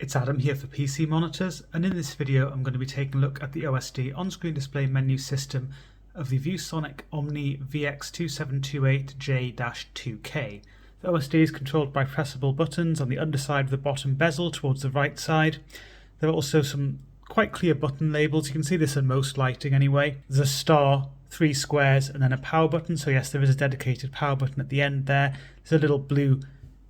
It's Adam here for PC Monitors, and in this video I'm going to be taking a look at the OSD on-screen display menu system of the ViewSonic OMNI VX2728J-2K. The OSD is controlled by pressable buttons on the underside of the bottom bezel towards the right side. There are also some quite clear button labels. You can see this in most lighting anyway. There's a star, 3 squares, and then a power button. So yes, there is a dedicated power button at the end there. There's a little blue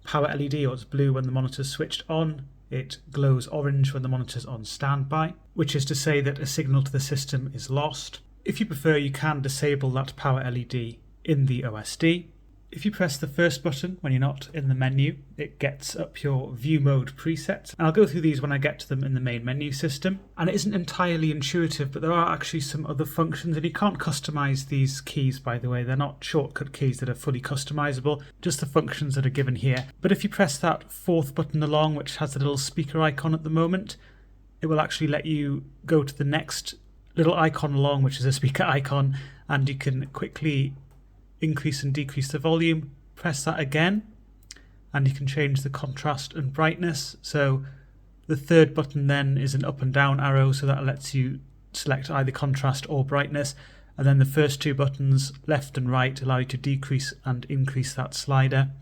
power LED, or it's blue when the monitor's switched on. It glows orange when the monitor's on standby, which is to say that a signal to the system is lost. If you prefer, you can disable that power LED in the OSD. If you press the first button when you're not in the menu, it gets up your view mode presets. And I'll go through these when I get to them in the main menu system. And it isn't entirely intuitive, but there are actually some other functions, and you can't customize these keys, by the way. They're not shortcut keys that are fully customizable, just the functions that are given here. But if you press that fourth button along, which has the little speaker icon at the moment, it will actually let you go to the next little icon along, which is a speaker icon, and you can quickly increase and decrease the volume. Press that again and you can change the contrast and brightness. So the third button then is an up and down arrow, so that lets you select either contrast or brightness, and then the first two buttons, left and right, allow you to decrease and increase that slider.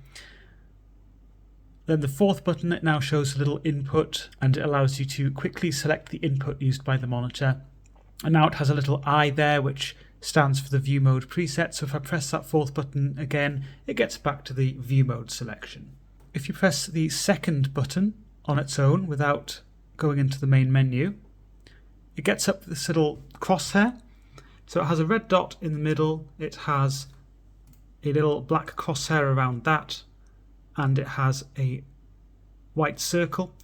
Then the fourth button, it now shows a little input, and it allows you to quickly select the input used by the monitor. And now it has a little eye there which stands for the view mode preset, so if I press that fourth button again, it gets back to the view mode selection. If you press the second button on its own without going into the main menu, it gets up this little crosshair. So it has a red dot in the middle, it has a little black crosshair around that, and it has a white circle.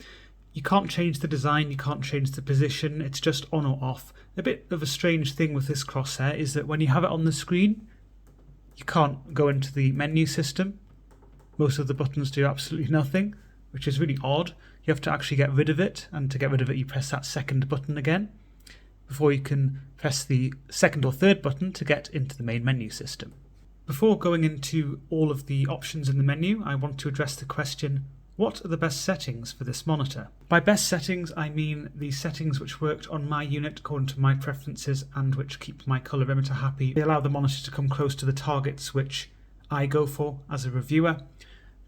You can't change the design, you can't change the position, it's just on or off. A bit of a strange thing with this crosshair is that when you have it on the screen, you can't go into the menu system. Most of the buttons do absolutely nothing, which is really odd. You have to actually get rid of it, and to get rid of it you press that second button again, before you can press the second or third button to get into the main menu system. Before going into all of the options in the menu, I want to address the question, what are the best settings for this monitor? By best settings, I mean the settings which worked on my unit according to my preferences and which keep my colorimeter happy. They allow the monitor to come close to the targets which I go for as a reviewer,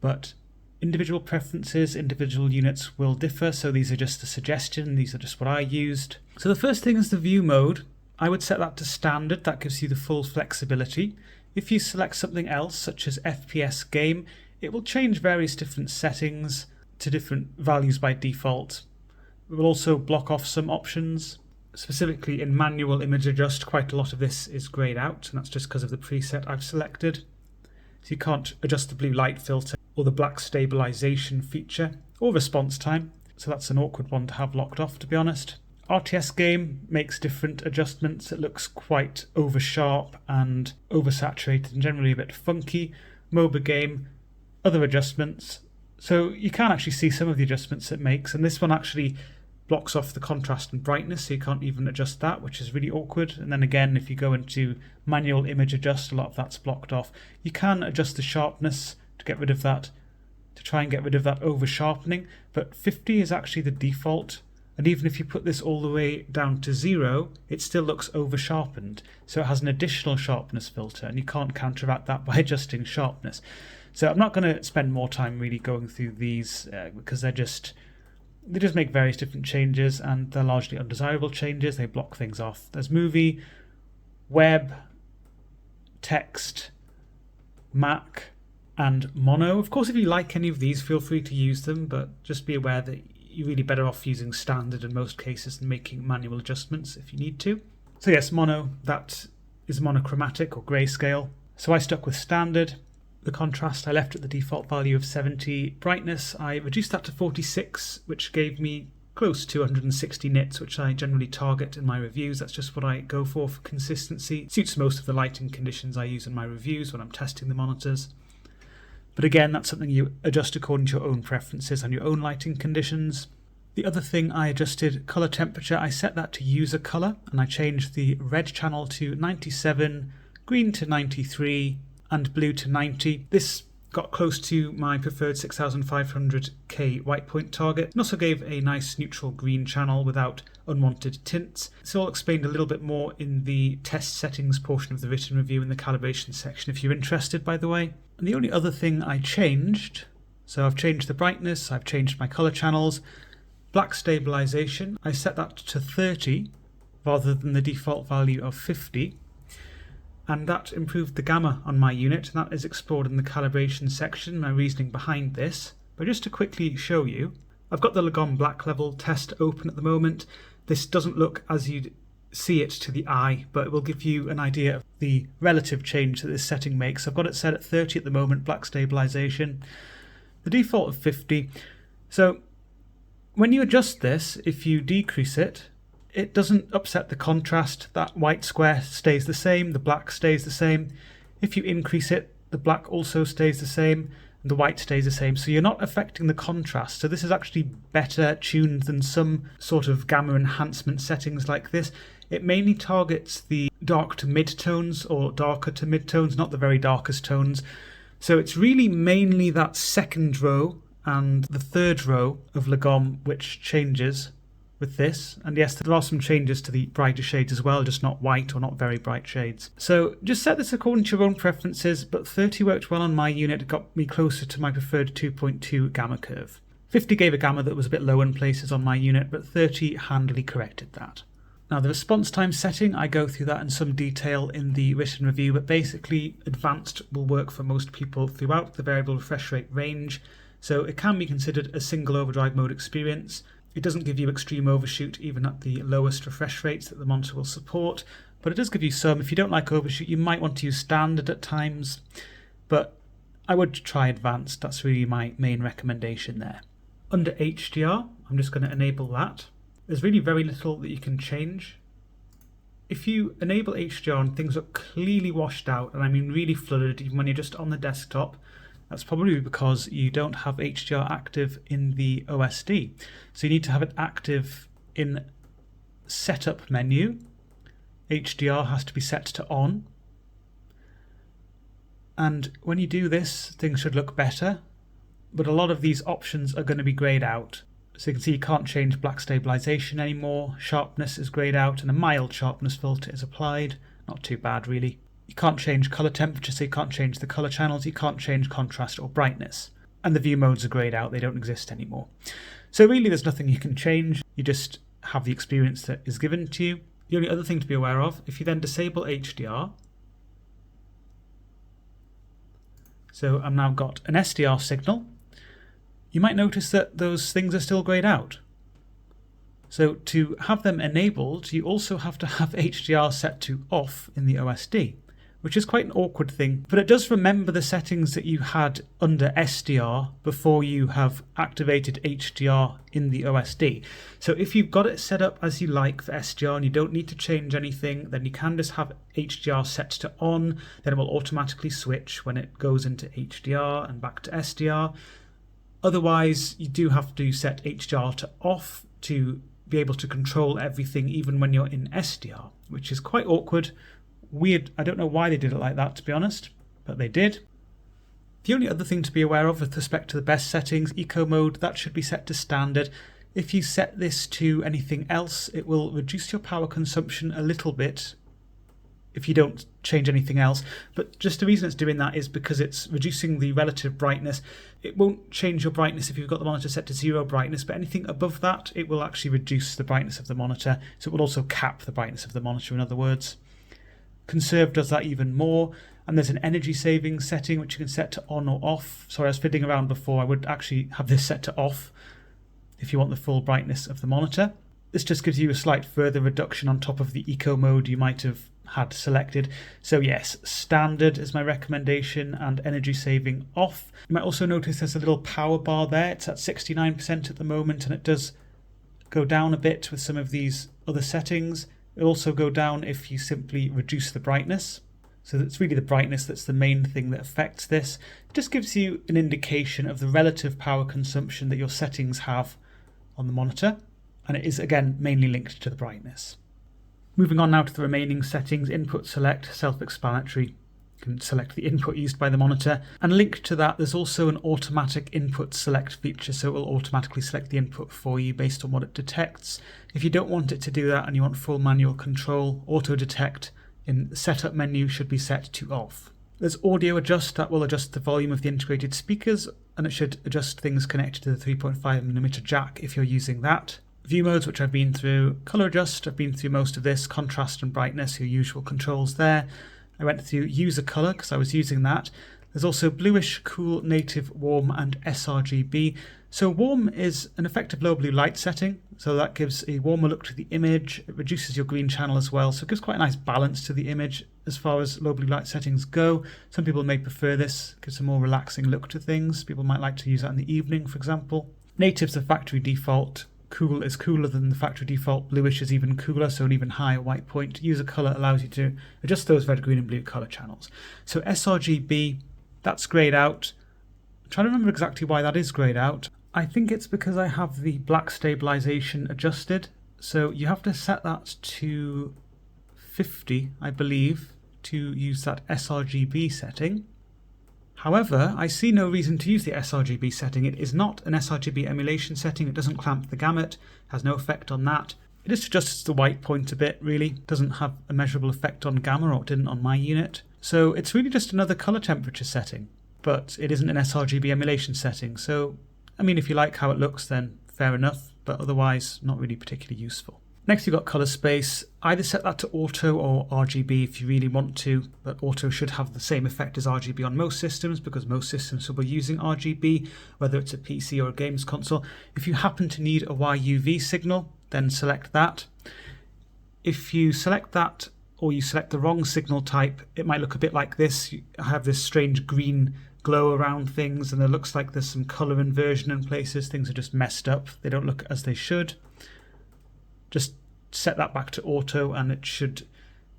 but individual preferences, individual units will differ, so these are just a suggestion, these are just what I used. So the first thing is the view mode. I would set that to standard, that gives you the full flexibility. If you select something else, such as FPS game, it will change various different settings to different values by default. It will also block off some options. Specifically in manual image adjust, quite a lot of this is grayed out, and that's just because of the preset I've selected. So you can't adjust the blue light filter or the black stabilization feature or response time, so that's an awkward one to have locked off, to be honest. RTS game makes different adjustments. It looks quite over sharp and oversaturated and generally a bit funky. MOBA game, other adjustments. So you can actually see some of the adjustments it makes, and this one actually blocks off the contrast and brightness, so you can't even adjust that, which is really awkward. And then again, if you go into manual image adjust, a lot of that's blocked off. You can adjust the sharpness to get rid of that, to try and get rid of that over sharpening, but 50 is actually the default. And even if you put this all the way down to 0, it still looks over sharpened. So it has an additional sharpness filter, and you can't counteract that by adjusting sharpness. So I'm not going to spend more time really going through these because they just make various different changes, and they're largely undesirable changes. They block things off. There's movie, web, text, Mac, and mono. Of course, if you like any of these, feel free to use them, but just be aware that you're really better off using standard in most cases and making manual adjustments if you need to. So yes, mono, that is monochromatic or grayscale. So I stuck with standard. The contrast I left at the default value of 70. Brightness, I reduced that to 46, which gave me close to 160 nits, which I generally target in my reviews. That's just what I go for consistency. It suits most of the lighting conditions I use in my reviews when I'm testing the monitors. But again, that's something you adjust according to your own preferences and your own lighting conditions. The other thing, I adjusted color temperature. I set that to user color, and I changed the red channel to 97, green to 93, and blue to 90. This got close to my preferred 6500K white point target, and also gave a nice neutral green channel without unwanted tints. It's all explained a little bit more in the test settings portion of the written review in the calibration section if you're interested, by the way. And the only other thing I changed, so I've changed the brightness, I've changed my color channels, black stabilization, I set that to 30 rather than the default value of 50. And that improved the gamma on my unit, and that is explored in the calibration section, my reasoning behind this. But just to quickly show you, I've got the Lagom black level test open at the moment. This doesn't look as you'd see it to the eye, but it will give you an idea of the relative change that this setting makes. I've got it set at 30 at the moment, black stabilization, the default of 50. So when you adjust this, if you decrease it, it doesn't upset the contrast. That white square stays the same, the black stays the same. If you increase it, the black also stays the same, and the white stays the same. So you're not affecting the contrast. So this is actually better tuned than some sort of gamma enhancement settings like this. It mainly targets the dark to mid tones or darker to mid tones, not the very darkest tones. So it's really mainly that second row and the third row of Lagom which changes with this. And yes, there are some changes to the brighter shades as well, just not white or not very bright shades. So just set this according to your own preferences, but 30 worked well on my unit. It got me closer to my preferred 2.2 gamma curve. 50 gave a gamma that was a bit low in places on my unit, but 30 handily corrected that. Now the response time setting, I go through that in some detail in the written review, but basically advanced will work for most people throughout the variable refresh rate range. So it can be considered a single overdrive mode experience. It doesn't give you extreme overshoot even at the lowest refresh rates that the monitor will support, but it does give you some. If you don't like overshoot, you might want to use standard at times, but I would try advanced. That's really my main recommendation there. Under HDR, I'm just going to enable that. There's really very little that you can change. If you enable HDR and things look clearly washed out, and I mean really flooded even when you're just on the desktop, that's probably because you don't have HDR active in the OSD. So you need to have it active in Setup menu. HDR has to be set to on. And when you do this, things should look better. But a lot of these options are going to be grayed out. So you can see you can't change black stabilization anymore. Sharpness is grayed out and a mild sharpness filter is applied. Not too bad really. You can't change color temperature, so you can't change the color channels, you can't change contrast or brightness. And the view modes are grayed out, they don't exist anymore. So really there's nothing you can change, you just have the experience that is given to you. The only other thing to be aware of, if you then disable HDR, so I've now got an SDR signal, you might notice that those things are still grayed out. So to have them enabled, you also have to have HDR set to off in the OSD, which is quite an awkward thing, but it does remember the settings that you had under SDR before you have activated HDR in the OSD. So if you've got it set up as you like for SDR and you don't need to change anything, then you can just have HDR set to on, then it will automatically switch when it goes into HDR and back to SDR. Otherwise, you do have to set HDR to off to be able to control everything even when you're in SDR, which is quite awkward. Weird. I don't know why they did it like that, to be honest, but they did. The only other thing to be aware of with respect to the best settings, eco mode, that should be set to standard. If you set this to anything else, it will reduce your power consumption a little bit if you don't change anything else. But just the reason it's doing that is because it's reducing the relative brightness. It won't change your brightness if you've got the monitor set to 0 brightness, but anything above that, it will actually reduce the brightness of the monitor. So it will also cap the brightness of the monitor, in other words. Conserve does that even more. And there's an energy saving setting which you can set to on or off. Sorry, I was fiddling around before. I would actually have this set to off if you want the full brightness of the monitor. This just gives you a slight further reduction on top of the eco mode you might have had selected. So yes, standard is my recommendation and energy saving off. You might also notice there's a little power bar there. It's at 69% at the moment, and it does go down a bit with some of these other settings. It'll also go down if you simply reduce the brightness. So it's really the brightness that's the main thing that affects this. It just gives you an indication of the relative power consumption that your settings have on the monitor, and it is again mainly linked to the brightness. Moving on now to the remaining settings, input select, self-explanatory. You can select the input used by the monitor, and linked to that there's also an automatic input select feature, so it will automatically select the input for you based on what it detects. If you don't want it to do that and you want full manual control, auto detect in the setup menu should be set to off. There's audio adjust, that will adjust the volume of the integrated speakers, and it should adjust things connected to the 3.5mm jack if you're using that. View modes, which I've been through. Color adjust, I've been through most of this. Contrast and brightness, your usual controls there. I went through user color because I was using that. There's also bluish, cool, native, warm, and sRGB. So warm is an effective low blue light setting, so that gives a warmer look to the image. It reduces your green channel as well, so it gives quite a nice balance to the image as far as low blue light settings go. Some people may prefer this, gives a more relaxing look to things. People might like to use that in the evening, for example. Native's the factory default. Cool is cooler than the factory default. Bluish is even cooler, so an even higher white point. User color allows you to adjust those red, green, and blue color channels. So sRGB, that's grayed out. I'm trying to remember exactly why that is grayed out. I think it's because I have the black stabilization adjusted. So you have to set that to 50, I believe, to use that sRGB setting. However, I see no reason to use the sRGB setting. It is not an sRGB emulation setting. It doesn't clamp the gamut, has no effect on that. It just adjusts the white point a bit, really. It doesn't have a measurable effect on gamma, or it didn't on my unit. So it's really just another color temperature setting, but it isn't an sRGB emulation setting. So, I mean, if you like how it looks, then fair enough, but otherwise not really particularly useful. Next, you've got color space. Either set that to auto or RGB if you really want to, but auto should have the same effect as RGB on most systems because most systems will be using RGB, whether it's a PC or a games console. If you happen to need a YUV signal, then select that. If you select that or you select the wrong signal type, it might look a bit like this. You have this strange green glow around things, and it looks like there's some color inversion in places. Things are just messed up. They don't look as they should. Just set that back to auto and it should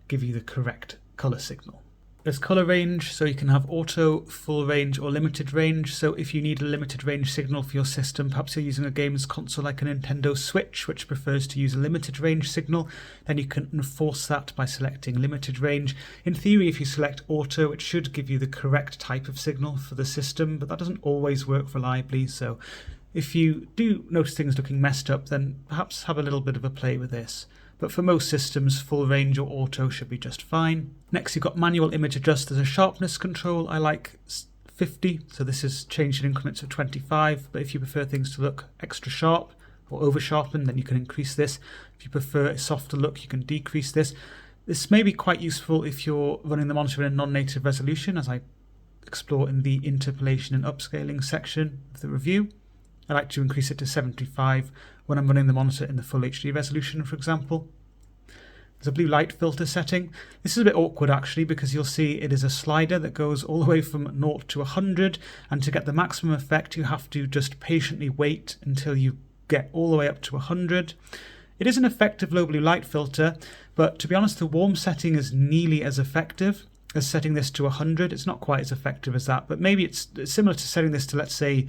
give you the correct color signal. There's color range, so you can have auto, full range, or limited range. So if you need a limited range signal for your system, perhaps you're using a games console like a Nintendo Switch, which prefers to use a limited range signal, then you can enforce that by selecting limited range. In theory, if you select auto, it should give you the correct type of signal for the system, but that doesn't always work reliably. So if you do notice things looking messed up, then perhaps have a little bit of a play with this. But for most systems, full range or auto should be just fine. Next, you've got manual image adjust. There's a sharpness control. I like 50, so this is changed in increments of 25. But if you prefer things to look extra sharp or over sharpened, then you can increase this. If you prefer a softer look, you can decrease this. This may be quite useful if you're running the monitor in a non-native resolution, as I explore in the interpolation and upscaling section of the review. I like to increase it to 75 when I'm running the monitor in the full HD resolution, for example. There's a blue light filter setting. This is a bit awkward actually, because you'll see it is a slider that goes all the way from 0 to 100, and to get the maximum effect you have to just patiently wait until you get all the way up to 100. It is an effective low blue light filter, but to be honest, the warm setting is nearly as effective as setting this to 100. It's not quite as effective as that, but maybe it's similar to setting this to, let's say,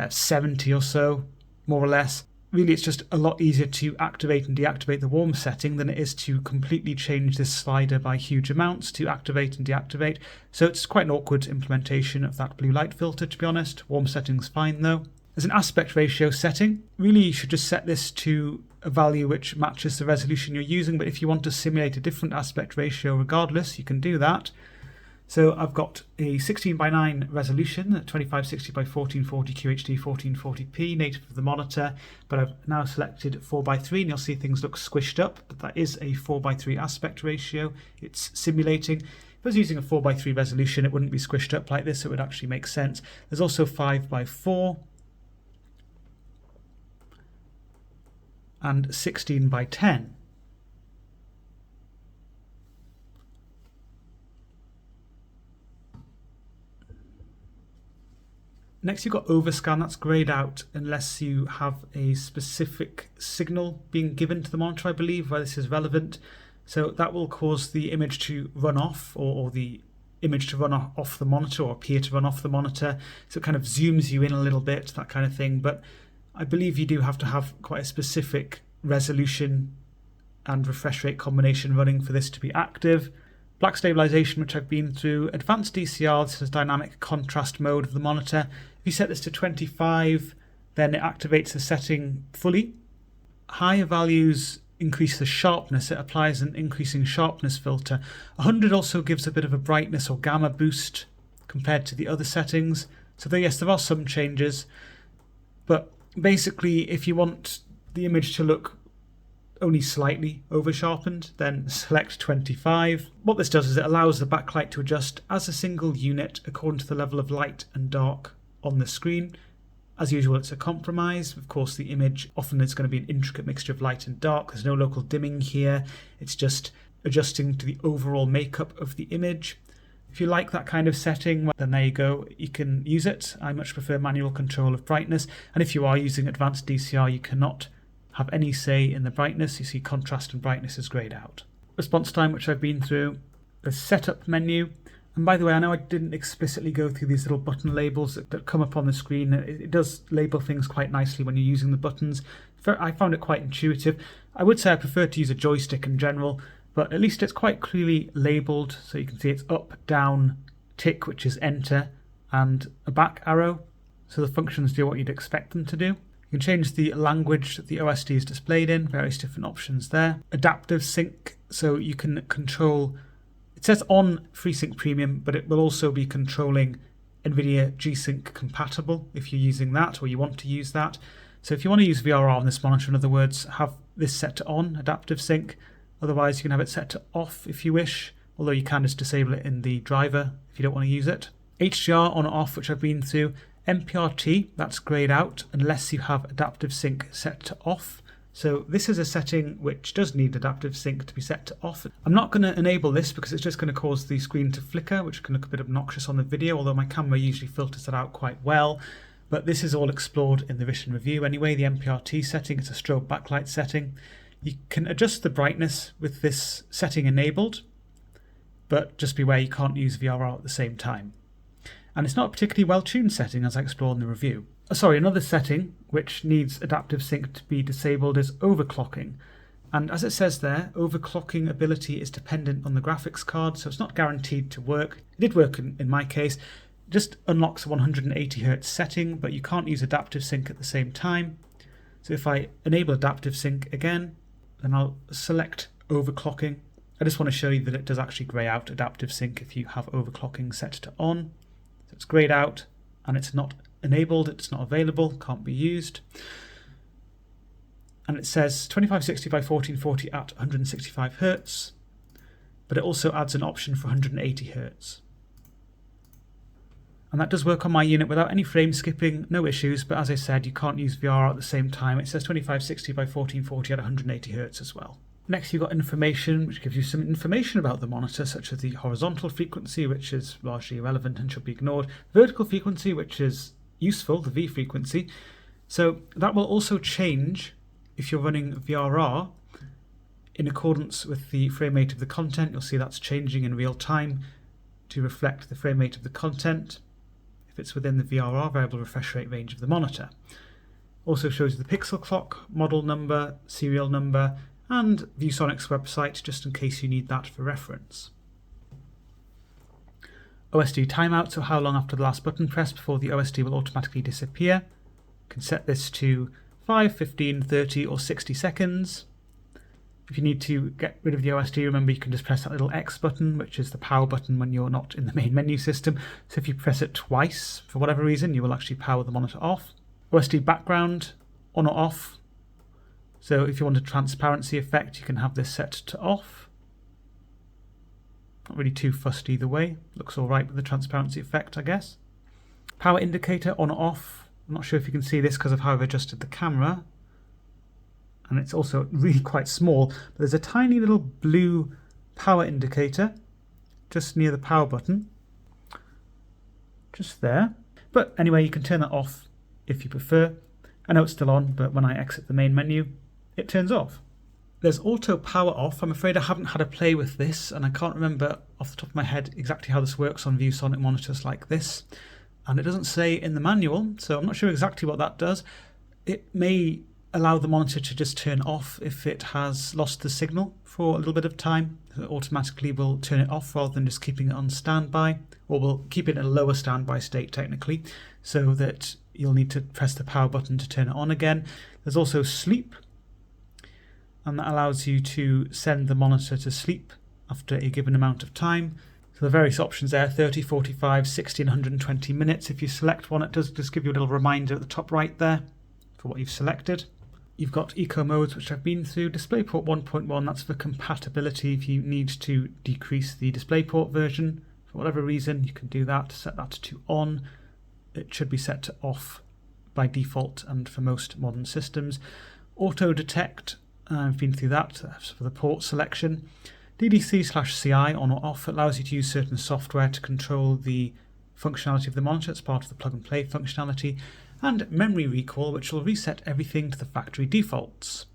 70 or so, more or less. Really, it's just a lot easier to activate and deactivate the warm setting than it is to completely change this slider by huge amounts to activate and deactivate. So it's quite an awkward implementation of that blue light filter, to be honest. Warm setting's fine though. There's an aspect ratio setting. Really, you should just set this to a value which matches the resolution you're using, but if you want to simulate a different aspect ratio regardless, you can do that. So I've got a 16:9 resolution, 2560 by 1440 QHD 1440p, native of the monitor, but I've now selected 4:3, and you'll see things look squished up, but that is a 4:3 aspect ratio. It's simulating. If I was using a 4:3 resolution, it wouldn't be squished up like this, so it would actually make sense. There's also 5:4 and 16:10. Next, you've got overscan. That's grayed out unless you have a specific signal being given to the monitor, I believe, where this is relevant. So that will cause the image to run off, or the image to run off the monitor, or appear to run off the monitor. So it kind of zooms you in a little bit, that kind of thing. But I believe you do have to have quite a specific resolution and refresh rate combination running for this to be active. Black stabilization, which I've been through. Advanced DCR, this is dynamic contrast mode of the monitor. If you set this to 25, then it activates the setting fully. Higher values increase the sharpness. It applies an increasing sharpness filter. 100 also gives a bit of a brightness or gamma boost compared to the other settings. So yes, there are some changes, but basically if you want the image to look only slightly over sharpened, then select 25. What this does is it allows the backlight to adjust as a single unit according to the level of light and dark on the screen. As usual, it's a compromise. Of course, the image often is going to be an intricate mixture of light and dark. There's no local dimming here. It's just adjusting to the overall makeup of the image. If you like that kind of setting, well, then there you go. You can use it. I much prefer manual control of brightness. And if you are using advanced DCR, you cannot have any say in the brightness. You see contrast and brightness is grayed out. Response time, which I've been through. The setup menu. And by the way, I know I didn't explicitly go through these little button labels that come up on the screen. It does label things quite nicely when you're using the buttons. I found it quite intuitive. I would say I prefer to use a joystick in general, but at least it's quite clearly labelled. So you can see it's up, down, tick, which is enter, and a back arrow. So the functions do what you'd expect them to do. You can change the language that the OSD is displayed in, various different options there. Adaptive sync, so you can control. It says on FreeSync Premium, but it will also be controlling NVIDIA G-Sync compatible if you're using that or you want to use that. So if you want to use VRR on this monitor, in other words, have this set to on, adaptive sync. Otherwise, you can have it set to off if you wish, although you can just disable it in the driver if you don't want to use it. HDR on or off, which I've been through. MPRT, that's grayed out unless you have adaptive sync set to off. So this is a setting which does need adaptive sync to be set to off. I'm not going to enable this because it's just going to cause the screen to flicker, which can look a bit obnoxious on the video, although my camera usually filters that out quite well. But this is all explored in the Vision review anyway. The MPRT setting, it's a strobe backlight setting. You can adjust the brightness with this setting enabled, but just beware you can't use VRR at the same time. And it's not a particularly well-tuned setting, as I explored in the review. Another setting which needs adaptive sync to be disabled is overclocking. And as it says there, overclocking ability is dependent on the graphics card, so it's not guaranteed to work. It did work in my case. It just unlocks a 180Hz setting, but you can't use adaptive sync at the same time. So if I enable adaptive sync again, then I'll select overclocking. I just want to show you that it does actually grey out adaptive sync if you have overclocking set to on. So it's greyed out and it's not enabled, it's not available, can't be used. And it says 2560 by 1440 at 165 Hz, but it also adds an option for 180 Hz. And that does work on my unit without any frame skipping, no issues, but as I said, you can't use VR at the same time. It says 2560 by 1440 at 180 Hz as well. Next, you've got information, which gives you some information about the monitor, such as the horizontal frequency, which is largely irrelevant and should be ignored. Vertical frequency, which is useful, the V frequency. So that will also change if you're running VRR in accordance with the frame rate of the content. You'll see that's changing in real time to reflect the frame rate of the content if it's within the VRR variable refresh rate range of the monitor. Also shows you the pixel clock, model number, serial number, and ViewSonic's website, just in case you need that for reference. OSD timeout, so how long after the last button press before the OSD will automatically disappear. You can set this to 5, 15, 30 or 60 seconds. If you need to get rid of the OSD, remember you can just press that little X button, which is the power button when you're not in the main menu system. So if you press it twice, for whatever reason, you will actually power the monitor off. OSD background, on or off. So if you want a transparency effect, you can have this set to off. Not really too fussed either way. Looks all right with the transparency effect, I guess. Power indicator, on or off. I'm not sure if you can see this because of how I've adjusted the camera. And it's also really quite small. But there's a tiny little blue power indicator just near the power button. Just there. But anyway, you can turn that off if you prefer. I know it's still on, but when I exit the main menu, it turns off. There's auto power off. I'm afraid I haven't had a play with this, and I can't remember off the top of my head exactly how this works on ViewSonic monitors like this. And it doesn't say in the manual, so I'm not sure exactly what that does. It may allow the monitor to just turn off if it has lost the signal for a little bit of time. So it automatically will turn it off rather than just keeping it on standby, or we'll keep it in a lower standby state technically, so that you'll need to press the power button to turn it on again. There's also sleep, and that allows you to send the monitor to sleep after a given amount of time. So the various options there, 30, 45, 60 and 120 minutes. If you select one, it does just give you a little reminder at the top right there for what you've selected. You've got eco modes, which I've been through. DisplayPort 1.1, that's for compatibility. If you need to decrease the DisplayPort version for whatever reason, you can do that. Set that to on. It should be set to off by default and for most modern systems. Auto detect, I've been through that for the port selection. DDC/CI on or off allows you to use certain software to control the functionality of the monitor. It's part of the plug and play functionality. And memory recall, which will reset everything to the factory defaults.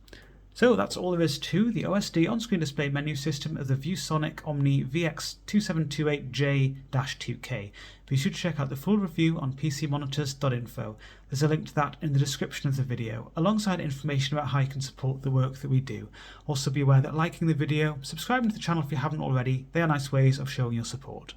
So that's all there is to the OSD on-screen display menu system of the ViewSonic OMNI VX2728J-2K. Be sure to check out the full review on PCmonitors.info. There's a link to that in the description of the video, alongside information about how you can support the work that we do. Also be aware that liking the video, subscribing to the channel if you haven't already, they are nice ways of showing your support.